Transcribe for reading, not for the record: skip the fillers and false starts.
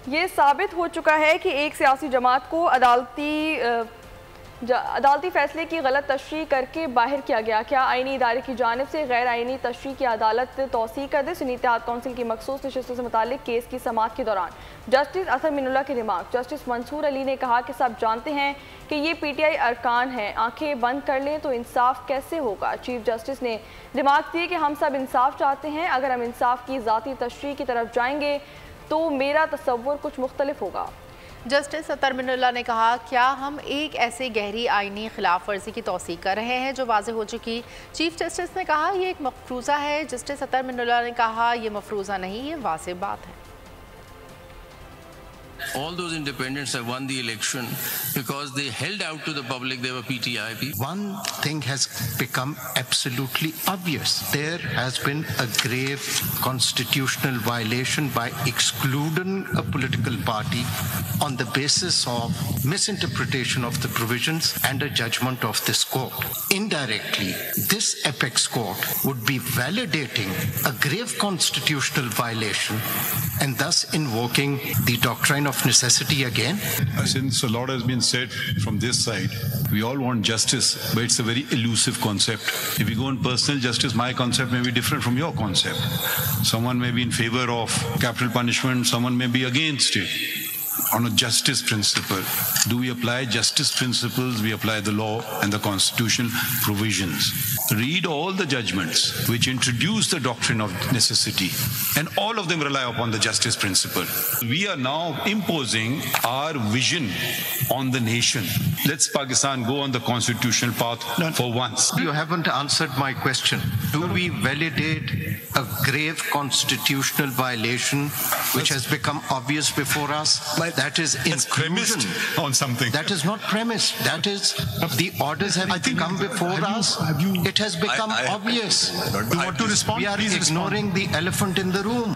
ये साबित हो चुका है कि एक सियासी जमात को अदालती फैसले की गलत तशरीह करके बाहर किया गया। क्या आईनी इदारे की जानिब से गैर आईनी तशरीह की अदालत तौसीह कर दे। सुन्नी इत्तेहाद कौंसिल की मखसूस नशिस्तों से मुतालिक केस की समाअत के दौरान जस्टिस अतहर मिनुल्लाह के रिमार्क। जस्टिस मंसूर अली ने कहा कि सब जानते हैं कि ये PTI अरकान हैं, आंखें बंद कर लें तो इंसाफ कैसे होगा। चीफ जस्टिस ने रिमार्क दिए कि हम सब इंसाफ चाहते हैं, अगर हम इंसाफ की ज़ाती तशरीह की तरफ जाएंगे तो मेरा तसव्वुर कुछ मुख्तलिफ होगा। जस्टिस अतहर मिनुल्लाह ने कहा, क्या हम एक ऐसे गहरी आईनी खिलाफ वर्जी की तौसीक कर रहे हैं जो वाज़ेह हो चुकी। चीफ जस्टिस ने कहा यह एक मफरूज़ा है। जस्टिस अतहर मिनुल्लाह ने कहा यह मफरूज़ा नहीं, ये वाज़ेह बात है। All those independents have won the election because they held out to the public they were PTI. One thing has become absolutely obvious. There has been a grave constitutional violation by excluding a political party on the basis of misinterpretation of the provisions and a judgment of this court. Indirectly, this apex court would be validating a grave constitutional violation and thus invoking the doctrine of necessity again. Since a lot has been said from this side, we all want justice, but it's a very elusive concept. If you go on personal justice, my concept may be different from your concept. Someone may be in favor of capital punishment, someone may be against it. On a justice principle, do we apply justice principles? We apply the law and the constitution provisions. Read all the judgments which introduce the doctrine of necessity, and all of them rely upon the justice principle. We are now imposing our vision on the nation. Let's Pakistan go on the constitutional path for once. You haven't answered my question. Do we validate a grave constitutional violation which has become obvious before us? That is inclusion. Premised on something. That is not premised. That is the orders have come before us. It has become obvious. You want to respond? We are ignoring the elephant in the room.